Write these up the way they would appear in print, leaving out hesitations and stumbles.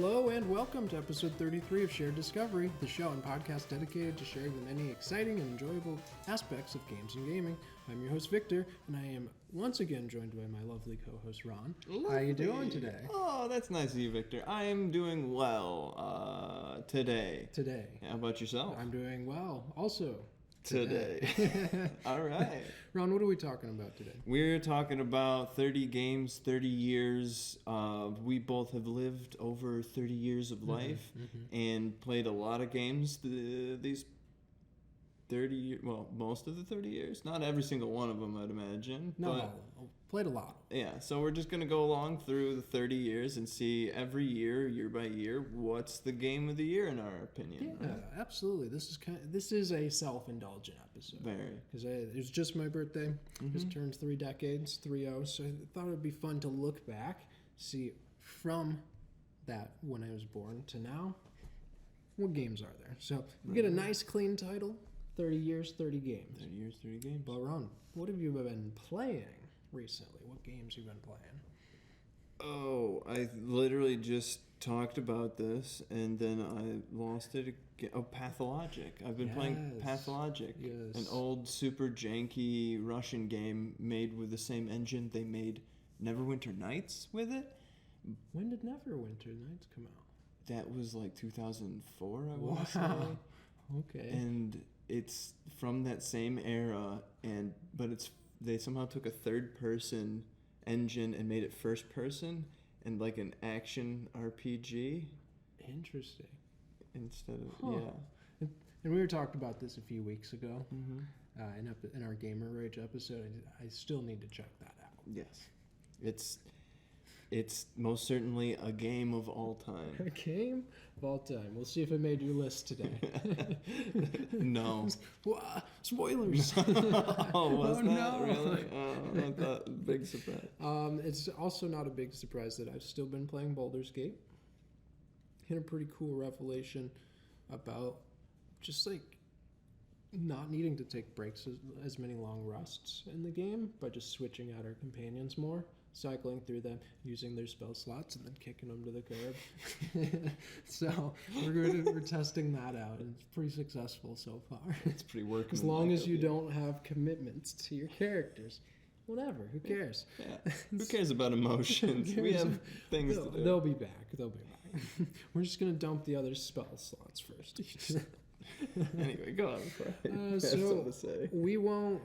Hello and welcome to episode 33 of Shared Discovery, the show and podcast dedicated to sharing the many exciting and enjoyable aspects of games and gaming. I'm your host Victor, and I am once again joined by my lovely co-host Ron. Lovely. How are you doing today? Oh, that's nice of you, Victor. I am doing well today. How about yourself? I'm doing well also. Today. All right. Ron, what are we talking about today? We're talking about 30 games, 30 years. We both have lived over 30 years of life and played a lot of games these 30 years. Well, most of the 30 years. Not every single one of them, I'd imagine. No, played a lot. Yeah, so we're just going to go along through the 30 years and see every year, year by year, what's the game of the year in our opinion. Yeah, right? Absolutely. This is a self-indulgent episode. Very. Because it was just my birthday. Just turned 3 decades, 3-0. So I thought it would be fun to look back, see from that when I was born to now, what games are there. So we get a nice clean title, 30 years, 30 games. 30 years, 30 games. But Ron, what have you been playing recently? What games have you been playing? Oh, I literally just talked about this, and then I lost it again. Oh, Pathologic. I've been playing Pathologic, an old super janky Russian game made with the same engine they made Neverwinter Nights with it. When did Neverwinter Nights come out? That was like 2004, I want to say. Okay. And it's from that same era, but they somehow took a third-person engine and made it first-person and like an action RPG. Interesting. Instead of And we were talking about this a few weeks ago in our Gamer Rage episode. I still need to check that out. Yes, it's most certainly a game of all time. A game of all time. We'll see if it made your list today. No. Spoilers. Oh, was that no. really? Oh, I thought, big surprise. It's also not a big surprise that I've still been playing Baldur's Gate. Hit a pretty cool revelation about just like not needing to take breaks as many long rests in the game, but just switching out our companions more, cycling through them, using their spell slots, and then kicking them to the curb. So we're testing that out, and it's pretty successful so far. It's pretty working. As long as you don't have commitments to your characters. Whatever, who cares? Yeah. Who cares about emotions? We have things to do. They'll be back. We're just going to dump the other spell slots first. Anyway, go on. So to say. we won't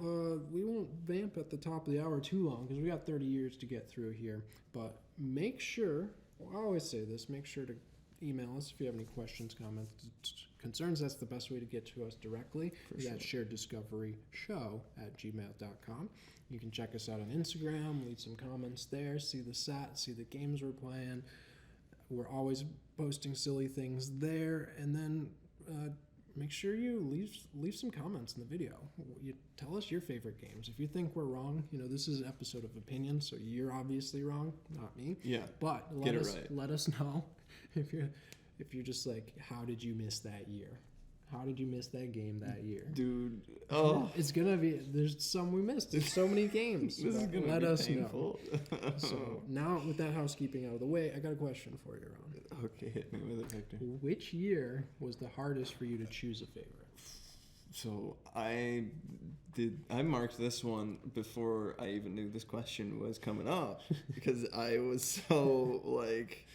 vamp at the top of the hour too long because we got 30 years to get through here. But make sure, I always say this, make sure to email us if you have any questions, comments, concerns. That's the best way to get to us directly. That's shareddiscoveryshow@gmail.com. You can check us out on Instagram, leave some comments there, see the see the games we're playing. We're always posting silly things there, and then make sure you leave some comments in the video. You tell us your favorite games. If you think we're wrong, this is an episode of opinion, so you're obviously wrong, not me. Yeah. But let us know if you're just like, how did you miss that year? How did you miss that game that year? Dude, it's gonna be, there's some we missed. There's so many games. This is gonna be painful. Know. So now with that housekeeping out of the way, I got a question for you, Ron. Okay, hit me with it, Victor. Which year was the hardest for you to choose a favorite? So I marked this one before I even knew this question was coming up because I was so like...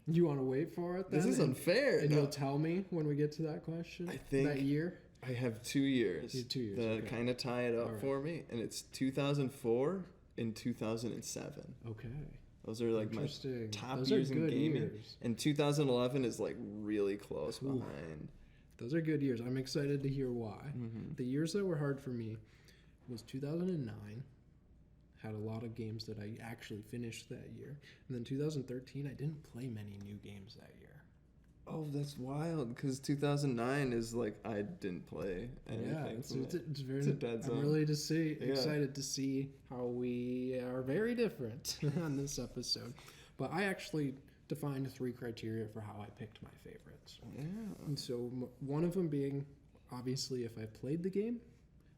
You want to wait for it then? This is unfair. And you'll tell me when we get to that question? I think... That year? I have 2 years. You have 2 years, that kind of tie it up for me. And it's 2004 and 2007. Okay. Those are like my top years in gaming. Years. And 2011 is like really close behind. Those are good years. I'm excited to hear why. The years that were hard for me was 2009. Had a lot of games that I actually finished that year. And then 2013, I didn't play many new games that year. Oh, that's wild, because 2009 is like I didn't play anything. Yeah, it's very. It's a dead zone. I'm really excited to see how we are very different on this episode. But I actually defined 3 criteria for how I picked my favorites. Yeah. And so one of them being, obviously, if I played the game.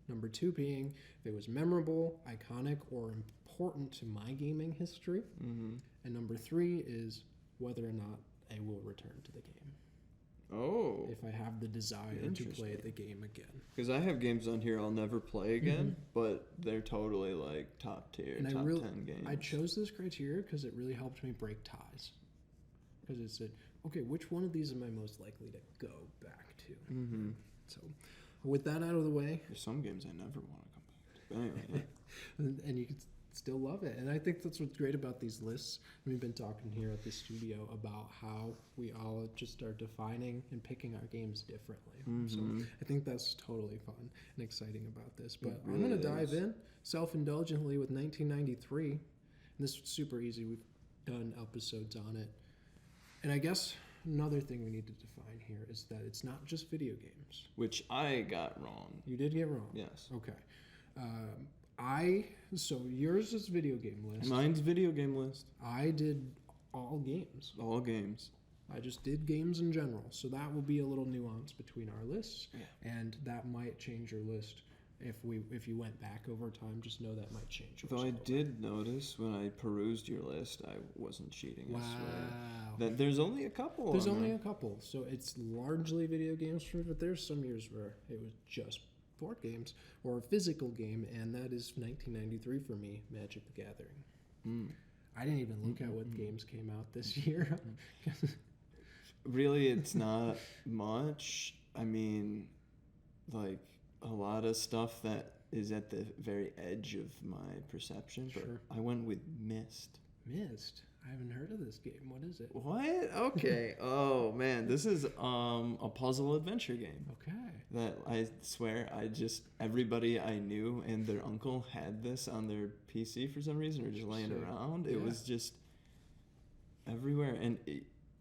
Number 2 being if it was memorable, iconic, or important to my gaming history. And number 3 is whether or not I will return to the game. Oh. If I have the desire to play the game again. Because I have games on here I'll never play again, but they're totally like top tier, and top 10 games. I chose this criteria because it really helped me break ties. Because it said, okay, which one of these am I most likely to go back to? Mm-hmm. So, with that out of the way. There's some games I never want to come back to. But anyway, yeah. and you can still love it. And I think that's what's great about these lists. We've been talking here at the studio about how we all just are defining and picking our games differently. So I think that's totally fun and exciting about this. But I'm going to dive in self-indulgently with 1993. And this is super easy. We've done episodes on it. And I guess another thing we need to define here is that it's not just video games. Which I got wrong. You did get wrong? Yes. Okay. So yours is video game list. Mine's video game list. I did all games. All games. I just did games in general. So that will be a little nuance between our lists. Yeah. And that might change your list. If you went back over time, just know that might change. Though I did notice when I perused your list, I wasn't cheating. Wow. I swear. That there's only a couple. There's only a couple. So it's largely video games for me, but there's some years where it was just board games or a physical game, and that is 1993 for me, Magic the Gathering. I didn't even look at what games came out this year. Really, it's not much. I mean, like a lot of stuff that is at the very edge of my perception. But sure. I went with Myst. Myst? I haven't heard of this game. What is it? What? Okay. Oh man, this is a puzzle adventure game. Okay. That I swear everybody I knew and their uncle had this on their PC for some reason, or just laying around. It was just everywhere, and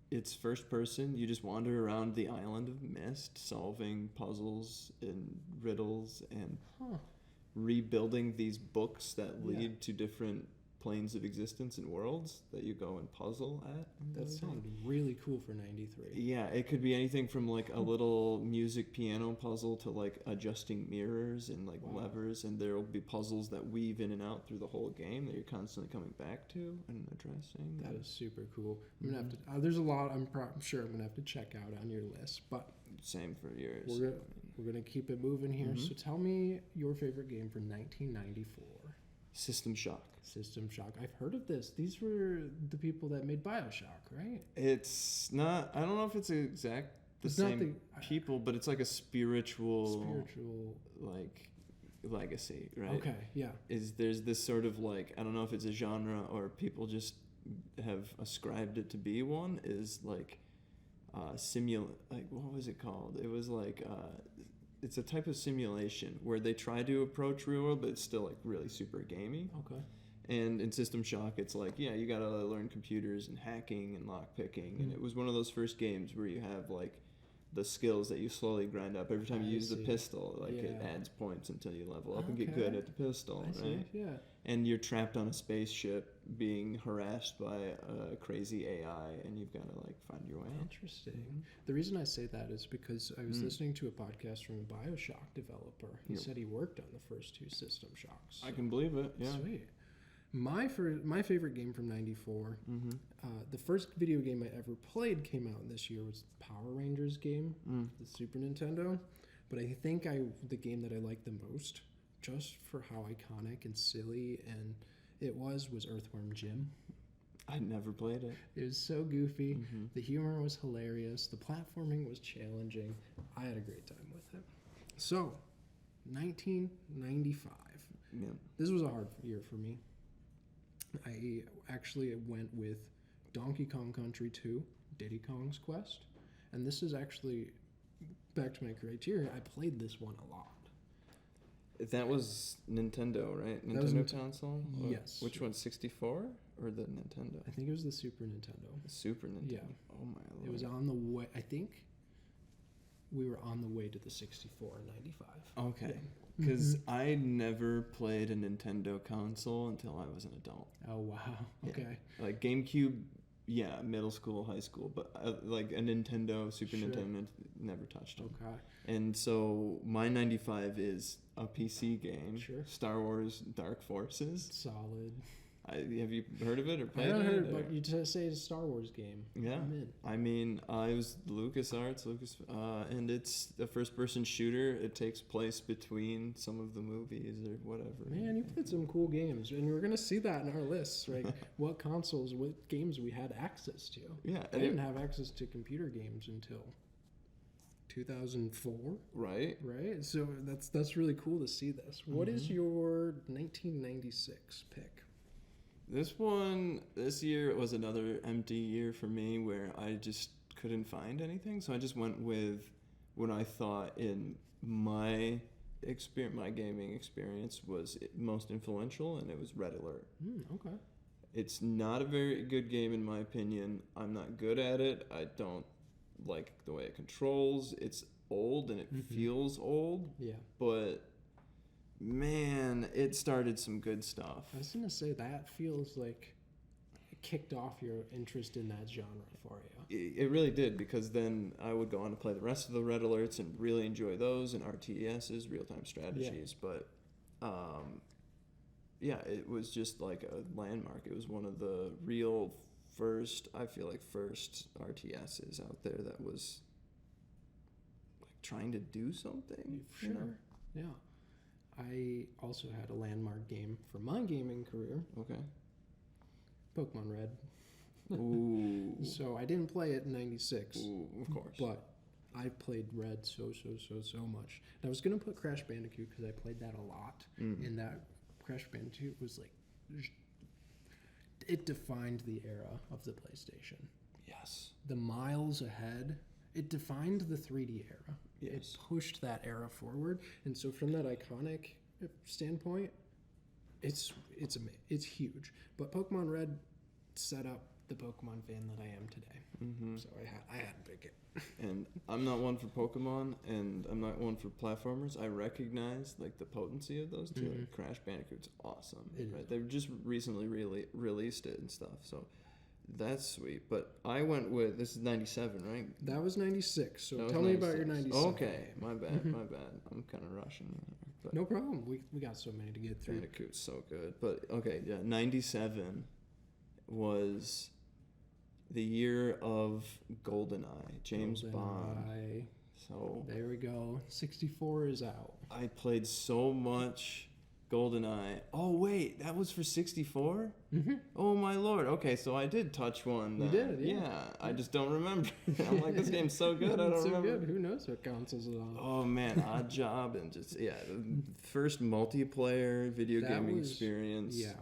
it's first person. You just wander around the island of Myst, solving puzzles and riddles and rebuilding these books that lead to different planes of existence and worlds that you go and puzzle at. That sounds really cool for 93. Yeah, it could be anything from like a little music piano puzzle to like adjusting mirrors and like levers, and there will be puzzles that weave in and out through the whole game that you're constantly coming back to and addressing. That is super cool. I'm gonna have to. There's a lot. I'm sure I'm gonna have to check out on your list, but same for yours. We're gonna keep it moving here. So tell me your favorite game for 1994. System Shock. System Shock. I've heard of this. These were the people that made BioShock, right? It's not. I don't know if it's the same people, but it's like a spiritual like legacy, right? Okay, yeah. There's this sort of like, I don't know if it's a genre or people just have ascribed it to be one, is like like what was it called? It was like it's a type of simulation where they try to approach real world, but it's still like really super gamey. Okay. And in System Shock, it's like, yeah, you gotta learn computers and hacking and lockpicking. And it was one of those first games where you have like the skills that you slowly grind up. Every time you use the pistol, like it adds points until you level up and get good at the pistol, right? Yeah. And you're trapped on a spaceship being harassed by a crazy AI, and you've got to like find your way out. Interesting. The reason I say that is because I was listening to a podcast from a BioShock developer. He said he worked on the first two System Shocks. So. I can believe it. Yeah. Sweet. My favorite game from 94, the first video game I ever played came out this year, was the Power Rangers game, the Super Nintendo. But I think the game that I liked the most, just for how iconic and silly and it was Earthworm Jim. I never played it. It was so goofy. The humor was hilarious. The platforming was challenging. I had a great time with it. So, 1995. Yeah. This was a hard year for me. I actually went with Donkey Kong Country 2, Diddy Kong's Quest. And this is actually, back to my criteria, I played this one a lot. That was Nintendo, right? Nintendo console? Yes. Which one, 64 or the Nintendo? I think it was the Super Nintendo. The Super Nintendo? Yeah. Oh my lord. It was on the way, I think we were on the way to the 64 in 95. Okay. Because I never played a Nintendo console until I was an adult. Oh, wow. Okay. Yeah. Like GameCube, yeah, middle school, high school, but like a Nintendo, Super Nintendo, never touched it. Okay. And so my 95 is a PC game. Sure. Star Wars Dark Forces. Solid. Have you heard of it or I played it? haven't heard, but you just say it's a Star Wars game. Yeah. I'm in. I mean, it was LucasArts, and it's a first-person shooter. It takes place between some of the movies or whatever. Man, you played some cool games, and we're gonna see that in our lists, right? What consoles, what games we had access to. Yeah, I didn't have access to computer games until 2004. Right. So that's really cool to see this. What is your 1996 pick? This year was another empty year for me where I just couldn't find anything. So I just went with what I thought in my gaming experience was most influential, and it was Red Alert. Okay. It's not a very good game in my opinion. I'm not good at it. I don't like the way it controls. It's old and it feels old. Yeah. But man, it started some good stuff. I was gonna say that feels like it kicked off your interest in that genre for you. It really did, because then I would go on to play the rest of the Red Alerts and really enjoy those and RTSs, real-time strategies. Yeah. But yeah, it was just like a landmark. It was one of the real first RTSs out there that was like trying to do something. Sure. You know? Yeah. I also had a landmark game for my gaming career. Okay. Pokemon Red. Ooh. So I didn't play it in 96. Ooh, of course. But I played Red so much. And I was going to put Crash Bandicoot because I played that a lot. And that Crash Bandicoot was like, it defined the era of the PlayStation. Yes. The miles ahead, it defined the 3D era. Yes. It pushed that era forward, and so from that iconic standpoint, it's huge. But Pokemon Red set up the Pokemon fan that I am today. So I had to pick it. And I'm not one for Pokemon, and I'm not one for platformers. I recognize like the potency of those two. Like, Crash Bandicoot's awesome. Right? They've just recently released it and stuff. So. That's sweet, but I went with, this is 97, right? That was 96, so tell me about your 97. Okay, my bad. I'm kind of rushing here. But no problem, we got so many to get through. Bandicoot's so good, but okay, yeah, 97 was the year of GoldenEye, James Bond. So there we go, 64 is out. I played so much GoldenEye. Oh wait, that was for 64? Oh my lord. Okay, so I did touch one then. You did, yeah. I just don't remember. I'm like, this game's so good. I don't remember. Good. Who knows what consoles it on? Oh man, Odd Job and just the first multiplayer video gaming experience. Yeah.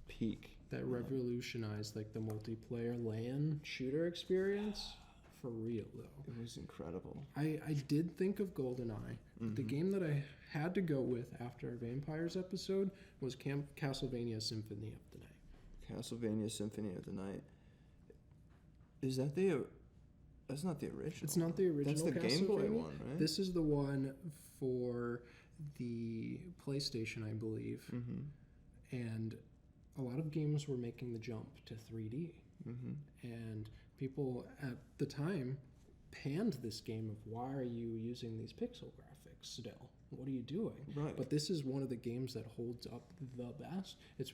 Peak. That revolutionized like the multiplayer LAN shooter experience. For real though. It was incredible. I did think of GoldenEye. The game that I had to go with after our Vampires episode was Castlevania Symphony of the Night. Castlevania Symphony of the Night. Is that that's not the original. It's not the original. That's the Game Boy one, right? This is the one for the PlayStation, I believe. And a lot of games were making the jump to 3D. And people at the time panned this game of, why are you using these pixel graphics still? What are you doing? Right. But this is one of the games that holds up the best. It's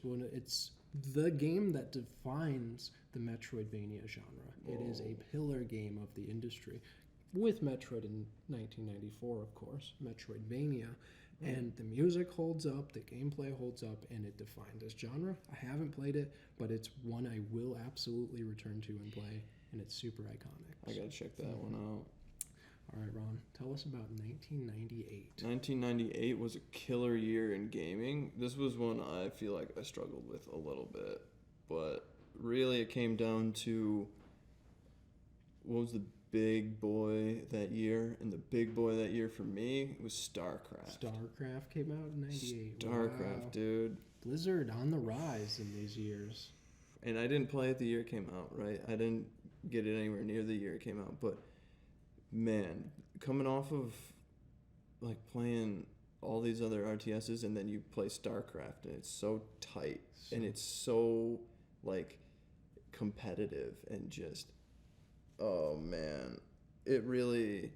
the game that defines the Metroidvania genre. Whoa. It is a pillar game of the industry. With Metroid in 1994, of course, Metroidvania. And the music holds up, the gameplay holds up, and it defined this genre. I haven't played it, but it's one I will absolutely return to and play, and it's super iconic. I gotta check that one out. All right, Ron, tell us about 1998. 1998 was a killer year in gaming. This was one I feel like I struggled with a little bit, but really it came down to what was the big boy that year, and the big boy that year for me was StarCraft. StarCraft came out in 98. StarCraft, wow. Dude. Blizzard on the rise in these years. And I didn't play it the year it came out, right? I didn't get it anywhere near the year it came out, but man, coming off of like playing all these other RTSs and then you play StarCraft and it's so tight and it's so like competitive and just oh man, it really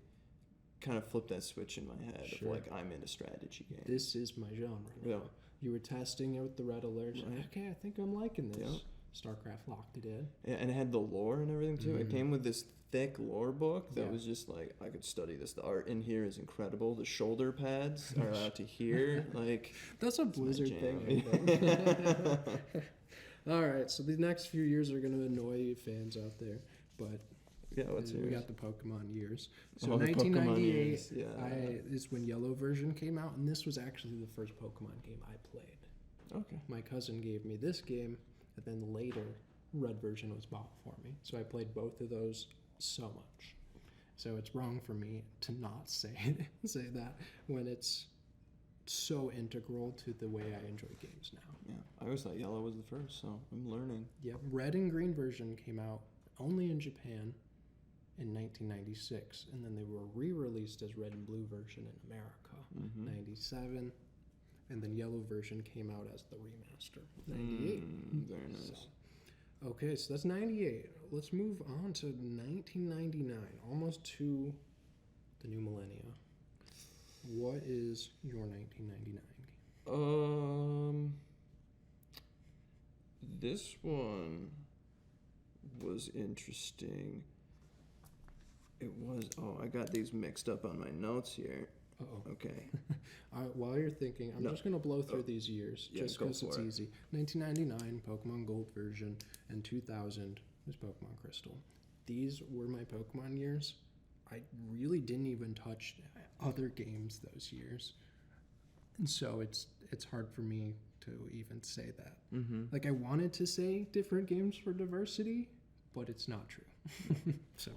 kind of flipped that switch in my head of like, I'm in a strategy game. This is my genre. Yeah. You were testing it with the red alerts. Right. Okay, I think I'm liking this. Yep. StarCraft locked it in. Yeah, and it had the lore and everything too. It came with this thick lore book that Yeah. was just like, I could study this. The art in here is incredible. The shoulder pads are out to here. Like, that's a Blizzard jam. thing. I think. All right, so the next few years are going to annoy you fans out there, but yeah, what's we yours? got the Pokemon years. So Oh, the Pokemon 1998 years, yeah. is when Yellow version came out, and this was actually the first Pokemon game I played. Okay. My cousin gave me this game, and then later, Red version was bought for me. So I played both of those so much. So it's wrong for me to not say that when it's so integral to the way I enjoy games now. Yeah, I always thought yellow was the first, so I'm learning. Yep, Red and Green version came out only in Japan in 1996, and then they were re-released as Red and Blue version in America, 97, and then Yellow version came out as the remaster, 98. Very nice. So, okay, so that's 98. Let's move on to 1999, almost to the new millennia. What is your 1999 game? This one was interesting. It was, I got these mixed up on my notes here. Uh-oh. Okay. All right, while you're thinking, I'm just going to blow through these years Yeah, just go because it's for it. easy. 1999, Pokemon Gold version, and 2000 was Pokemon Crystal. These were my Pokemon years. I really didn't even touch other games those years. And so it's hard for me to even say that. Like, I wanted to say different games for diversity, but it's not true. So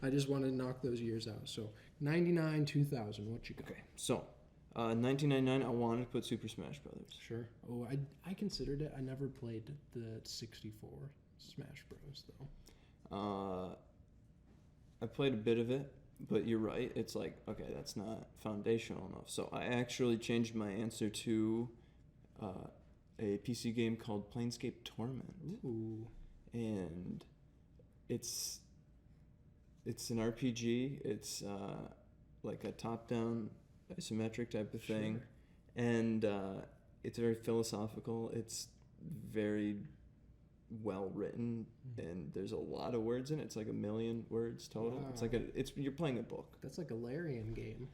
I just wanted to knock those years out. So 99, 2000, what you got? Okay, so 1999, I wanted to put Super Smash Brothers. Sure. Oh, I considered it. I never played the 64 Smash Bros. Though. I played a bit of it, but you're right. It's like, okay, that's not foundational enough. So I actually changed my answer to a PC game called Planescape Torment. Ooh. And it's an RPG. It's like a top-down isometric type of thing. Sure. And it's very philosophical. It's very well written, and there's a lot of words in it. It's like 1 million words total. Wow. It's like you're playing a book. That's like a Larian game.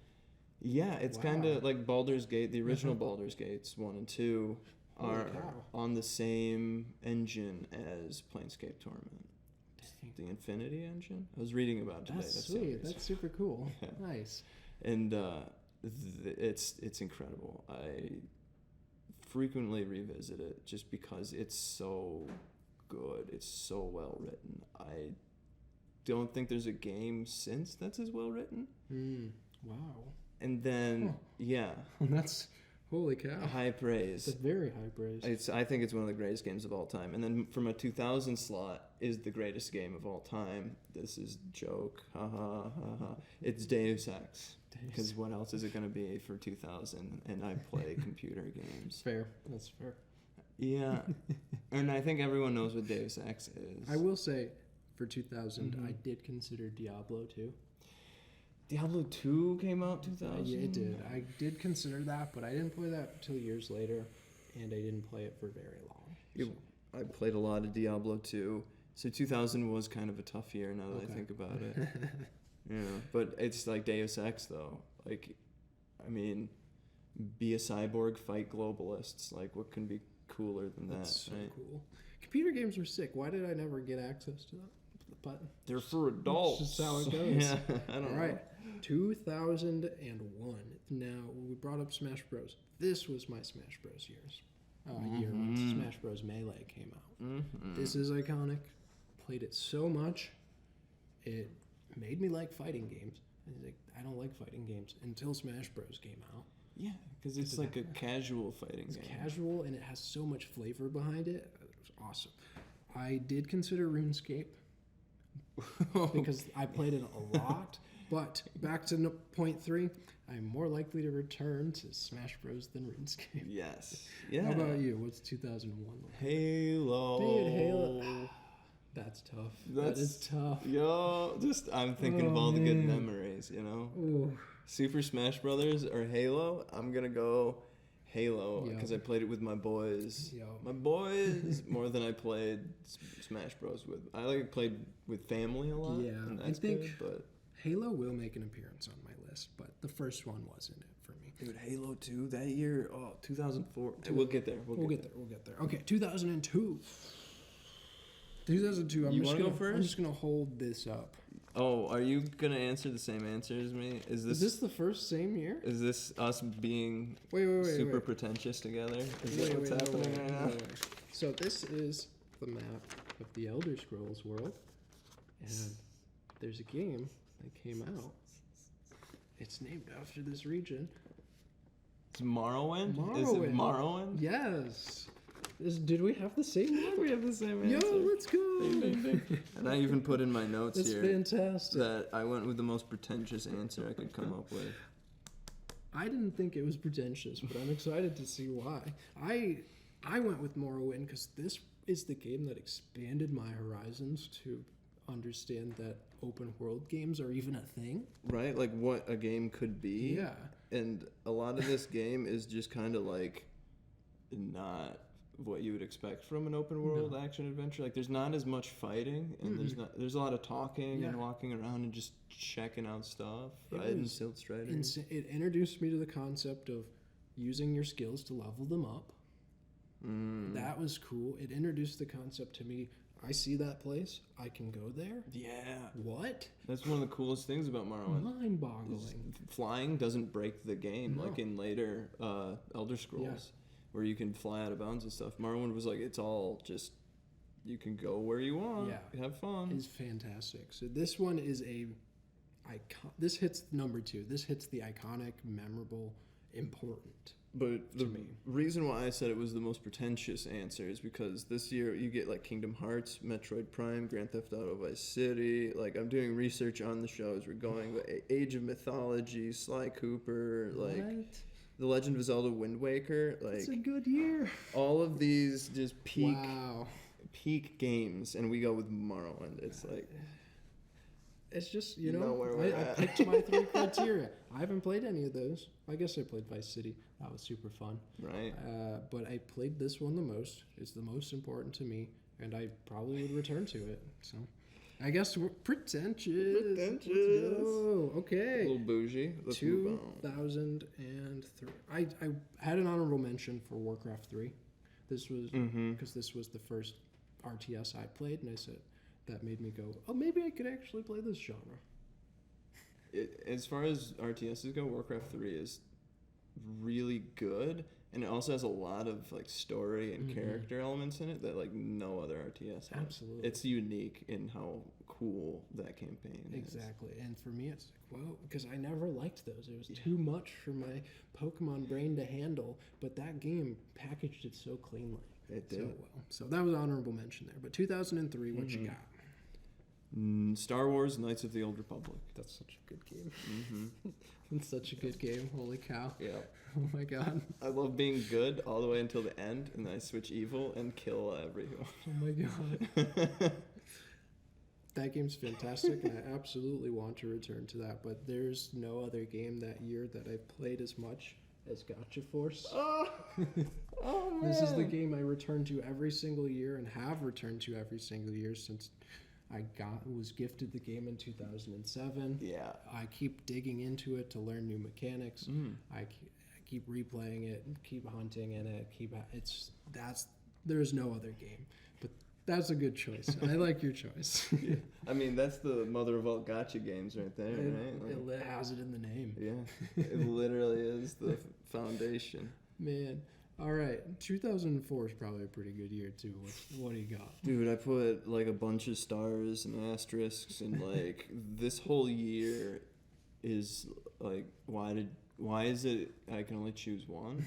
Yeah, it's Wow. kind of like Baldur's Gate. The original Baldur's Gates 1 and 2 Holy are cow. on the same engine as Planescape Torment. Dang. The Infinity engine. I was reading about it today. That's so sweet. amazing. That's super cool. Yeah. Nice. And it's incredible. I frequently revisit it just because it's so good. It's so well written. I don't think there's a game since that's as well written. Wow. And then yeah, That's holy cow. high praise. That's very high praise. I think it's one of the greatest games of all time. And then from a 2000 slot is the greatest game of all time. This is joke. Ha ha ha ha. It's Deus Ex. Because what else is it going to be for 2000? And I play computer games. Fair. That's fair. Yeah. And I think everyone knows what Deus Ex is. I will say, for 2000, I did consider Diablo 2. Diablo 2 came out 2000? Yeah, it did. I did consider that, but I didn't play that until years later, and I didn't play it for very long. I played a lot of Diablo 2. So 2000 was kind of a tough year now that I think about it. Yeah, but it's like Deus Ex though. Like, I mean, be a cyborg, fight globalists. Like, what can be cooler than that? That's so right? cool. Computer games were sick. Why did I never get access to that? But They're for adults. That's just how it goes. Yeah, I don't know. All right, 2001. Now, we brought up Smash Bros. This was my Smash Bros. Years. Year when Smash Bros. Melee came out. This is iconic. Played it so much, it made me like fighting games. I don't like fighting games until Smash Bros. Came out. Yeah, because it's like a casual fighting It's game. casual and it has so much flavor behind it. It was awesome. I did consider RuneScape because I played it a lot. But back to point 3, I'm more likely to return to Smash Bros. Than RuneScape. Yes. Yeah. How about you? What's 2001 like? Halo. Dude, Halo. That's tough. That is tough. Yo, I'm thinking of all the good memories, you know? Ooh. Super Smash Brothers or Halo? I'm gonna go Halo because I played it with my boys. My boys more than I played Smash Bros. With. I played with family a lot. Yeah, and that's I think good, but Halo will make an appearance on my list, but the first one wasn't it for me. Dude, Halo 2 that year, 2004. We'll get there. We'll get there. Okay, 2002. 2002. You want to go first? I'm just gonna hold this up. Oh, are you gonna answer the same answer as me? Is this the first same year? Is this us being super pretentious together? Is that what's happening right now? So this is the map of the Elder Scrolls world, and there's a game that came out. It's named after this region. It's Morrowind? Is it Morrowind? Yes. Did we have the same one? We have the same answer. Yo, let's go. Ding, ding, ding. And I even put in my notes here. That's fantastic. That I went with the most pretentious answer I could come up with. I didn't think it was pretentious, but I'm excited to see why. I went with Morrowind because this is the game that expanded my horizons to understand that open world games are even a thing. Right? Like what a game could be. Yeah. And a lot of this game is just kind of like not what you would expect from an open world action adventure. Like there's not as much fighting, and there's a lot of talking and walking around and just checking out stuff. Riding Silt Striders. It introduced me to the concept of using your skills to level them up. That was cool. It introduced the concept to me. I see that place. I can go there. Yeah. What? That's one of the coolest things about Morrowind. Mind-boggling. Flying doesn't break the game like in later Elder Scrolls, where you can fly out of bounds and stuff. Morrowind was like, it's all just, you can go where you want. Yeah. Have fun. It's fantastic. So this one is this hits number 2. This hits the iconic, memorable, important. But the reason why I said it was the most pretentious answer is because this year you get like Kingdom Hearts, Metroid Prime, Grand Theft Auto Vice City. Like I'm doing research on the shows. We're going with Age of Mythology, Sly Cooper, like The Legend of Zelda: Wind Waker. Like it's a good year. All of these just peak games, and we go with Morrowind. It's like. It's just, I picked my 3 criteria. I haven't played any of those. I guess I played Vice City. That was super fun. Right. But I played this one the most. It's the most important to me, and I probably would return to it. So I guess we're pretentious. Let's go. Okay. A little bougie. Let's 2003. I had an honorable mention for Warcraft 3. This was because this was the first RTS I played, and I said, that made me go, oh, maybe I could actually play this genre. As far as RTSs go, Warcraft 3 is really good, and it also has a lot of like story and character elements in it that like no other RTS has. Absolutely. It's unique in how cool that campaign is. Exactly. And for me, it's like, whoa, because I never liked those. It was too much for my Pokemon brain to handle, but that game packaged it so cleanly. It did. So well. So that was honorable mention there. But 2003, what you got? Star Wars: Knights of the Old Republic. That's such a good game. It's such a good game. Holy cow. Yeah. Oh my god. I love being good all the way until the end, and then I switch evil and kill everyone. Oh my god. That game's fantastic, and I absolutely want to return to that, but there's no other game that year that I've played as much as Gotcha Force. Oh man. This is the game I return to every single year and have returned to every single year since I was gifted the game in 2007. Yeah. I keep digging into it to learn new mechanics. I keep replaying it, keep hunting in it, there's no other game. But that's a good choice. I like your choice. Yeah. I mean, that's the mother of all gotcha games right there, right? It has it in the name. Yeah. It literally is the foundation. Man. All right, 2004 is probably a pretty good year too. What do you got? Dude, I put like a bunch of stars and asterisks, and like this whole year is like, why is it I can only choose one?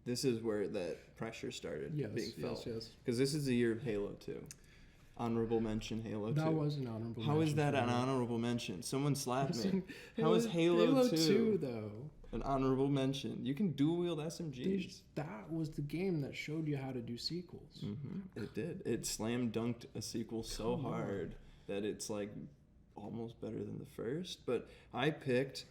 This is where that pressure started being felt. Yes. Because this is the year of Halo 2. Honorable mention, Halo 2. That was an honorable mention. How is that an honorable mention? Someone slapped me. How is Halo 2 though? An honorable mention. You can dual wield SMGs. That was the game that showed you how to do sequels. It did. It slam dunked a sequel so hard that it's like almost better than the first. But I picked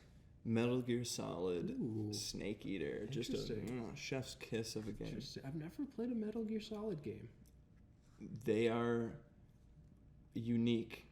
Metal Gear Solid Ooh. Snake Eater. Just a chef's kiss of a game. I've never played a Metal Gear Solid game. They are unique.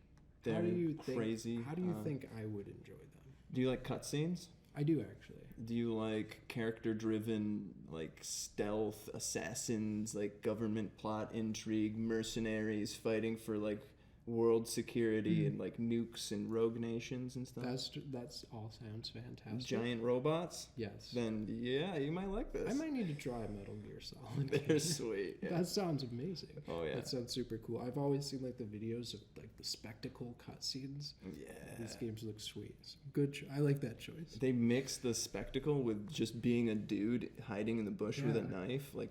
They're crazy. How do you think I would enjoy them? Do you like cutscenes? I do, actually. Do you like character-driven, like stealth assassins, like government plot intrigue, mercenaries fighting for like world security and like nukes and rogue nations and stuff? That's all sounds fantastic. Giant robots? Yes. Then yeah, you might like this. I might need to try Metal Gear Solid. They're sweet. Yeah. That sounds amazing. Oh yeah. That sounds super cool. I've always seen like the videos of like the spectacle cutscenes. Yeah. These games look sweet. I like that choice. They mix the spectacle with just being a dude hiding in the bush with a knife, like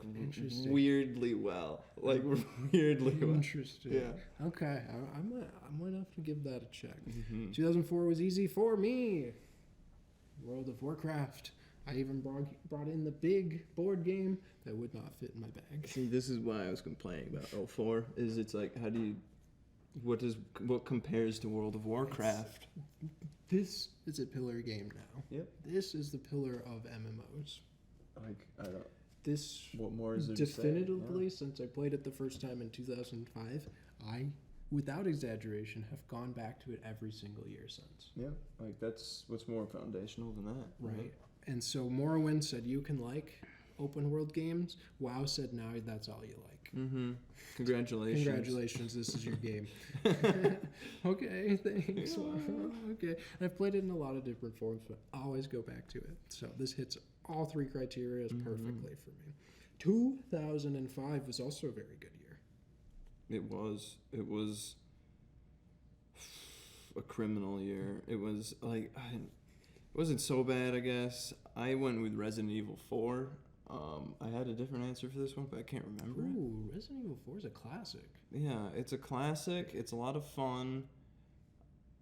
weirdly well. Like weirdly well. Interesting. Yeah. Okay. I might have to give that a check. 2004 was easy for me. World of Warcraft. I even brought in the big board game that would not fit in my bag. See, this is why I was complaining about 04. Is it's like, what compares to World of Warcraft? This is a pillar game now. Yep. This is the pillar of MMOs. Like, I don't. This what more is there definitively to say? since I played it the first time in 2005, I, without exaggeration, have gone back to it every single year since. Yeah, like that's what's more foundational than that. Right. And so Morrowind said you can like open world games. WoW said now that's all you like. Mm-hmm. Congratulations. Congratulations, this is your game. Okay, thanks. Okay. And I've played it in a lot of different forms, but I always go back to it. So this hits all three criteria perfectly for me. 2005 was also a very good year. It was a criminal year. It was like, it wasn't so bad, I guess. I went with Resident Evil 4. I had a different answer for this one, but I can't remember it. Ooh, Resident Evil 4 is a classic. Yeah, it's a classic. It's a lot of fun.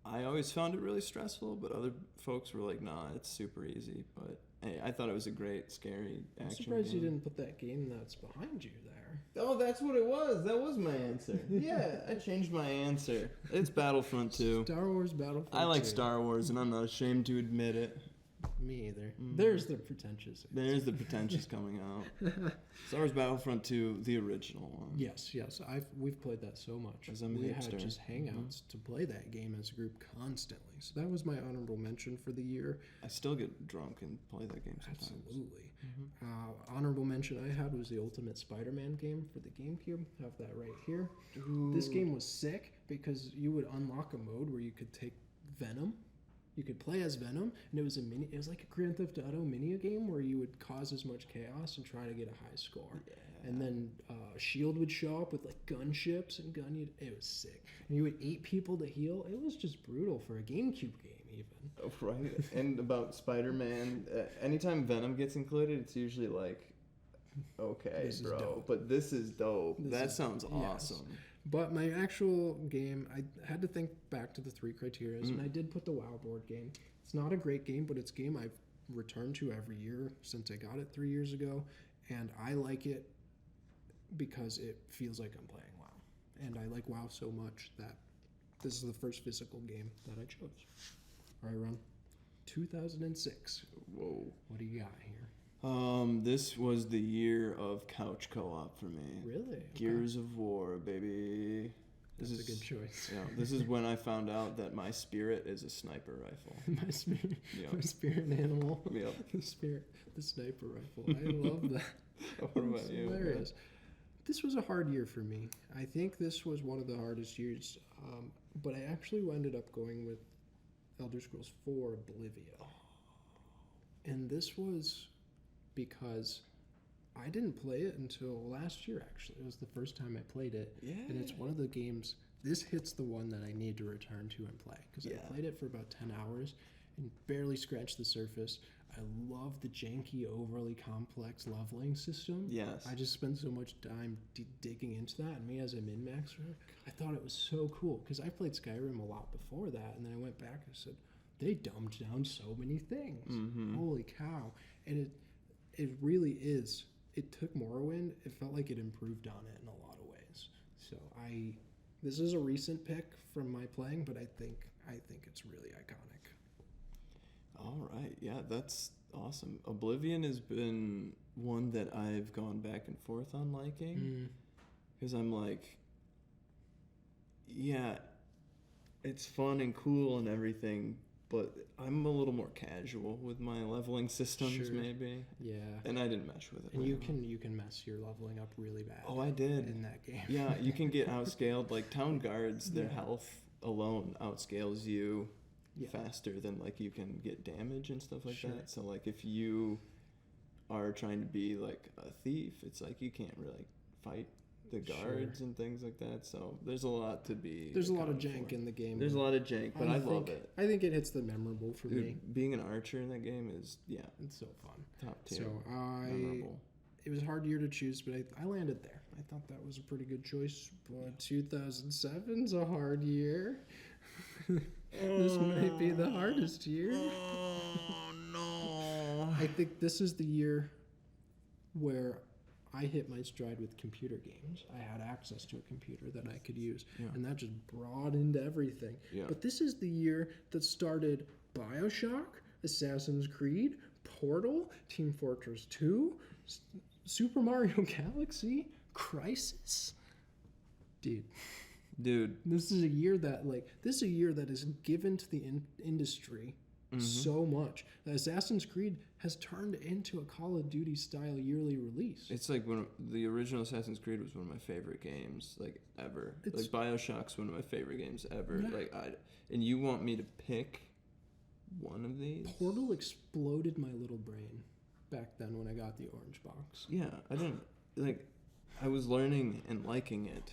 I always found it really stressful, but other folks were like, nah, it's super easy. But hey, I thought it was a great, scary action I'm surprised game. you didn't put that game that's behind you there. Oh, that's what it was. That was my answer. Yeah, I changed my answer. It's Battlefront 2. Star Wars Battlefront 2. I like Star Wars, and I'm not ashamed to admit it. Me either. There's the pretentious. There's the pretentious coming out. Star Wars Battlefront 2, the original one. Yes. We've played that so much. As I'm we hipster. had just hangouts to play that game as a group constantly. So that was my honorable mention for the year. I still get drunk and play that game sometimes. Absolutely. Honorable mention I had was the Ultimate Spider-Man game for the GameCube. Have that right here. Ooh. This game was sick because you would unlock a mode where you could take Venom. You could play as Venom, and it was like a Grand Theft Auto mini game where you would cause as much chaos and try to get a high score. Yeah. And then Shield would show up with like gunships and it was sick. And you would 8 people to heal. It was just brutal for a GameCube game even. Oh, right. And about Spider-Man, anytime Venom gets included, it's usually like, okay, bro, but this is dope. That sounds awesome. Yes. But my actual game, I had to think back to the 3 criteria, and I did put the WoW board game. It's not a great game, but it's a game I've returned to every year since I got it 3 years ago, and I like it because it feels like I'm playing WoW. And I like WoW so much that this is the first physical game that I chose. All right, Ron. 2006. Whoa. What do you got here? This was the year of couch co-op for me. Really? Okay. Gears of War, baby. That's a good choice. Yeah, this is when I found out that my spirit is a sniper rifle. My spirit animal. Yep. The sniper rifle. I love that. What about you? Hilarious. This was a hard year for me. I think this was one of the hardest years, but I actually ended up going with Elder Scrolls 4 Oblivion. And this was because I didn't play it until last year, actually. It was the first time I played it. Yeah. And it's one of the games, this hits the one that I need to return to and play. Because I played it for about 10 hours and barely scratched the surface. I love the janky, overly complex leveling system. Yes. I just spent so much time digging into that. And me as a min-maxer, I thought it was so cool. Because I played Skyrim a lot before that. And then I went back and said, they dumbed down so many things. Mm-hmm. Holy cow. And it really is. It took Morrowind. It felt like it improved on it in a lot of ways. So this is a recent pick from my playing, but I think it's really iconic. All right. Yeah, that's awesome. Oblivion has been one that I've gone back and forth on liking. Because I'm like, yeah, it's fun and cool and everything, but I'm a little more casual with my leveling systems, maybe. Yeah. And I didn't mesh with it. And you can mess your leveling up really bad. Oh, I did. In that game. Yeah, you can get outscaled. Like, town guards, their health alone outscales you faster than, like, you can get damage and stuff like that. So, like, if you are trying to be, like, a thief, it's like you can't really fight the guards and things like that. So there's a lot to be. There's a lot of jank in the game. There's a lot of jank, but I love it. I think it hits the memorable for me. Being an archer in that game is it's so fun. Top tier. So memorable. It was a hard year to choose, but I landed there. I thought that was a pretty good choice. But 2007's a hard year. This might be the hardest year. Oh no! I think this is the year where I hit my stride with computer games. I had access to a computer that I could use, and that just broadened everything. Yeah. But this is the year that started BioShock, Assassin's Creed, Portal, Team Fortress 2, Super Mario Galaxy, Crysis. Dude, this is a year that is given to the industry so much. The Assassin's Creed has turned into a Call of Duty style yearly release. It's like the original Assassin's Creed was one of my favorite games like ever. Like BioShock's one of my favorite games ever. Yeah. And you want me to pick one of these? Portal exploded my little brain back then when I got the orange box. Yeah, I was learning and liking it.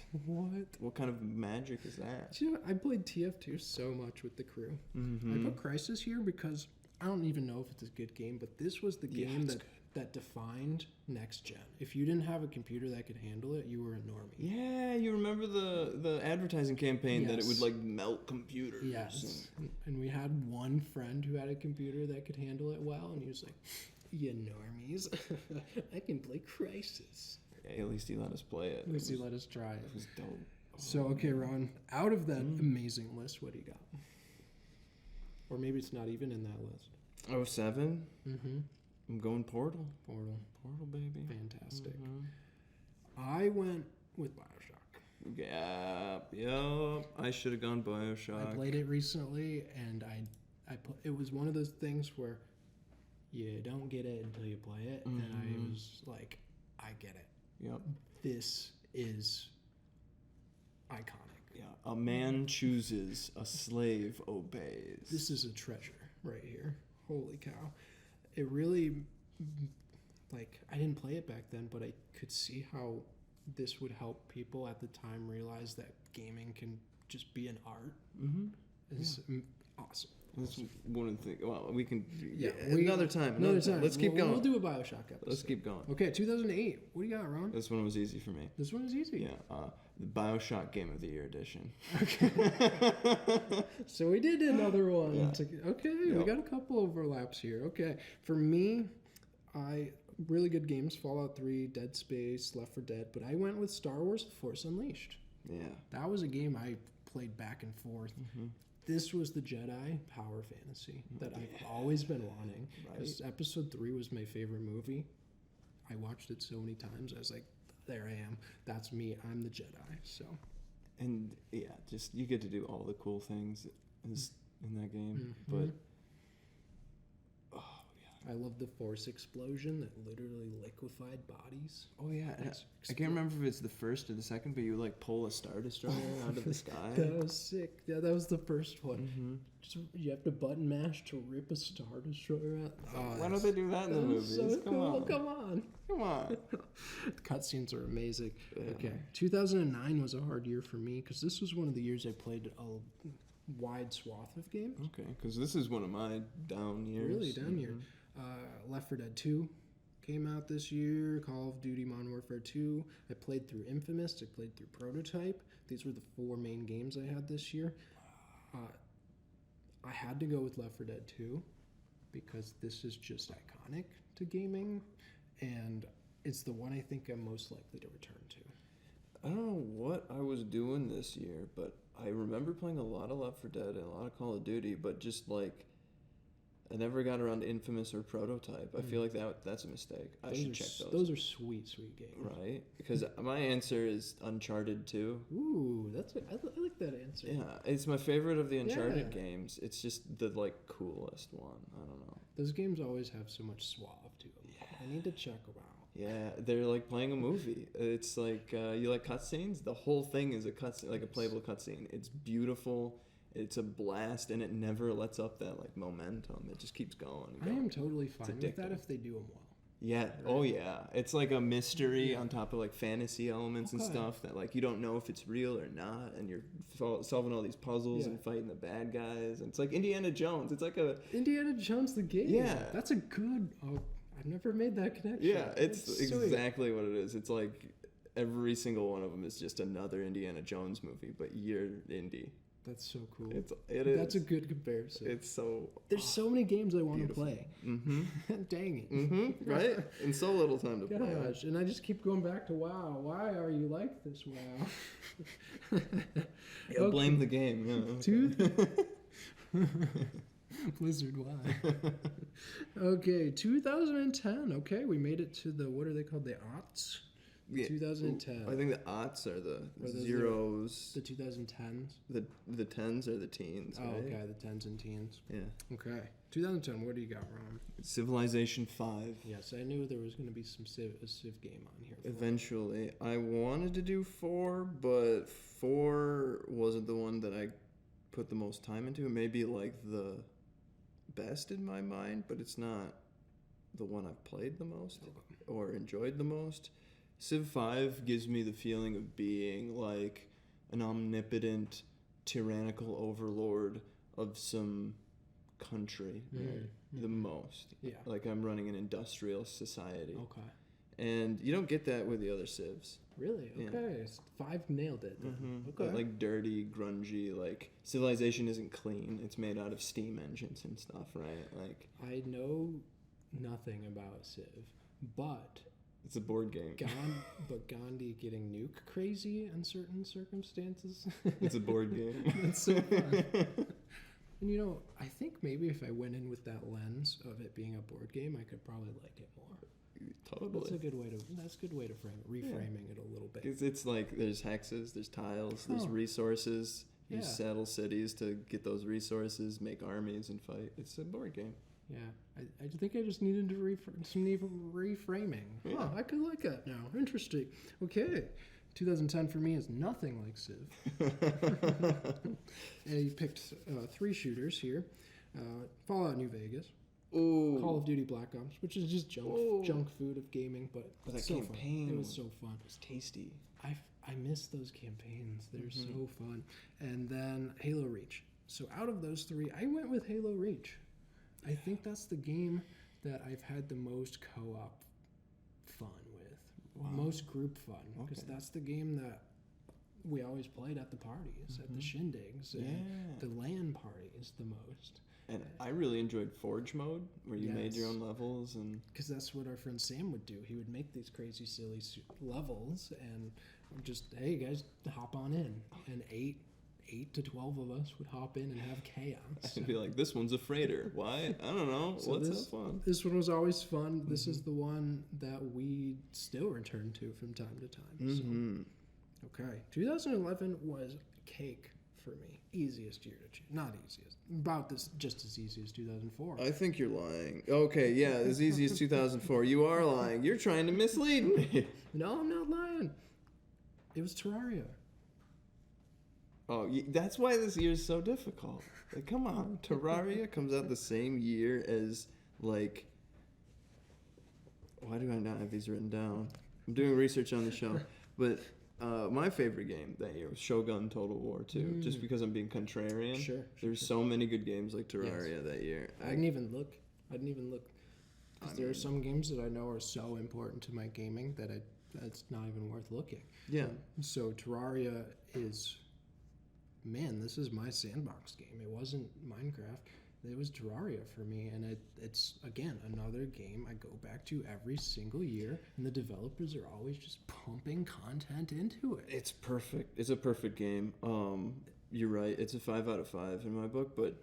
What kind of magic is that? You know, I played TF2 so much with the crew. I put Crysis here because I don't even know if it's a good game, but this was the game that defined next gen. If you didn't have a computer that could handle it, you were a normie. Yeah, you remember the advertising campaign that it would like melt computers. Yes, and we had one friend who had a computer that could handle it well, and he was like, "You normies, I can play Crysis." At least he let us play it. At least he let us try it. It was dope. So, okay, Ron, out of that amazing list, what do you got? Or maybe it's not even in that list. 07? I'm going Portal. Portal, baby. Fantastic. I went with BioShock. Yep. I should have gone BioShock. I played it recently, and it was one of those things where you don't get it until you play it, and I was like, I get it. Yep. This is iconic. Yeah. A man chooses, a slave obeys. This is a treasure right here. Holy cow. It really, I didn't play it back then, but I could see how this would help people at the time realize that gaming can just be an art. It's awesome. That's one of the things. Well, we can. Another time. Let's keep going. We'll do a BioShock episode. Let's keep going. Okay, 2008. What do you got, Ron? This one was easy for me. This one is easy? Yeah. The BioShock Game of the Year edition. Okay. So we did another one. Yeah. We got a couple overlaps here. Okay. For me, really good games. Fallout 3, Dead Space, Left 4 Dead. But I went with Star Wars The Force Unleashed. Yeah. That was a game I played back and forth. This was the Jedi power fantasy that I've always been wanting. Because Episode 3 was my favorite movie. I watched it so many times. I was like, there I am. That's me. I'm the Jedi. So. And just you get to do all the cool things in that game. But I love the Force explosion that literally liquefied bodies. Oh yeah, I can't remember if it's the first or the second, but you pull a Star Destroyer out of the sky. That was sick. Yeah, that was the first one. Just, you have to button mash to rip a Star Destroyer out. Why don't they do that in the movies? So cool. Come on. The cutscenes are amazing. Yeah. Okay, 2009 was a hard year for me because this was one of the years I played a wide swath of games. Okay, because this is one of my down years. Really down year. Left 4 Dead 2 came out this year. Call of Duty Modern Warfare 2. I played through Infamous. I played through Prototype. These were the 4 main games I had this year. I had to go with Left 4 Dead 2 because this is just iconic to gaming, and it's the one I think I'm most likely to return to. I don't know what I was doing this year, but I remember playing a lot of Left 4 Dead and a lot of Call of Duty, but just I never got around to Infamous or Prototype. I feel like that's a mistake. I should check those. Those are sweet games. Right? Because my answer is Uncharted 2. Ooh, I like that answer. Yeah, it's my favorite of the Uncharted games. It's just the like coolest one. I don't know. Those games always have so much suave to them. Yeah. I need to check them out. Yeah, they're like playing a movie. It's like you like cutscenes. The whole thing is a cutscene, like a playable cutscene. It's beautiful. It's a blast, and it never lets up that like momentum. It just keeps going. And going. I am totally fine with that if they do them well. Yeah. Right? Oh yeah. It's like a mystery on top of like fantasy elements and stuff that like you don't know if it's real or not, and you're solving all these puzzles and fighting the bad guys. And it's like Indiana Jones. It's like a Indiana Jones the game. Yeah. That's a good. Oh, I've never made that connection. Yeah, it's exactly what it is. It's like every single one of them is just another Indiana Jones movie, but you're indie. That's so cool. It is. That's a good comparison. It's so... There's so many games I want to play. Mm-hmm. Dang it. Mm-hmm. Right? And so little time to play. Gosh, and I just keep going back to WoW. Why are you like this, WoW? Yeah, blame the game. Blizzard, why? Okay, 2010. Okay, we made it to the, what are they called? The aughts? Yeah. 2010. I think the aughts are the zeros. The 2010s. The tens are the teens. Oh, right? okay, the tens and teens. Yeah. Okay, 2010. What do you got, Ron? Civilization 5. Yes, I knew there was going to be a Civ game on here. Eventually, I wanted to do 4, but 4 wasn't the one that I put the most time into. It may be like the best in my mind, but it's not the one I've played the most or enjoyed the most. Civ 5 gives me the feeling of being like an omnipotent, tyrannical overlord of some country, the most. Yeah. Like I'm running an industrial society. Okay. And you don't get that with the other Civs. Really? Okay. Yeah. 5 nailed it. Okay. But like dirty, grungy, like Civilization isn't clean. It's made out of steam engines and stuff, right? Like I know nothing about Civ, but it's a board game. But Gandhi getting nuke crazy in certain circumstances. It's a board game. That's so fun. And you know, I think maybe if I went in with that lens of it being a board game, I could probably like it more. Totally. That's a good way to frame it. Reframing it a little bit. It's like there's hexes, there's tiles, there's resources. You settle cities to get those resources, make armies, and fight. It's a board game. Yeah, I think I just needed to some reframing. Yeah. Huh, I could like that now. Interesting. Okay, 2010 for me is nothing like Civ. And he picked 3 shooters here. Fallout New Vegas. Ooh. Call of Duty Black Ops, which is just junk food of gaming, but that so campaign fun. It was so fun. It was tasty. I miss those campaigns. They're so fun. And then Halo Reach. So out of those 3, I went with Halo Reach. I think that's the game that I've had the most co-op fun with, most group fun, because that's the game that we always played at the parties, at the shindigs, and the LAN parties the most. And I really enjoyed Forge mode, where you made your own levels, and because that's what our friend Sam would do. He would make these crazy, silly levels, and just, hey guys, hop on in, and 8 to 12 of us would hop in and have chaos. I'd be like, this one's a freighter. Why? I don't know. So Let's have fun. This one was always fun. This is the one that we still return to from time to time. So, okay. 2011 was cake for me. Easiest year to choose. Not easiest. About this, just as easy as 2004. I think you're lying. Okay, yeah, as easy as 2004. You are lying. You're trying to mislead me. No, I'm not lying. It was Terraria. Oh, that's why this year is so difficult. Like, come on. Terraria comes out the same year as, like... Why do I not have these written down? I'm doing research on the show. But my favorite game that year was Shogun Total War 2. Just because I'm being contrarian. Sure. There's so many good games like Terraria that year. I didn't even look. Because there are some games that I know are so important to my gaming that it's not even worth looking. Yeah. So Terraria is... Man, this is my sandbox game. It wasn't Minecraft. It was Terraria for me, and it's, again, another game I go back to every single year, and the developers are always just pumping content into it. It's perfect. It's a perfect game. You're right. It's a 5 out of 5 in my book, but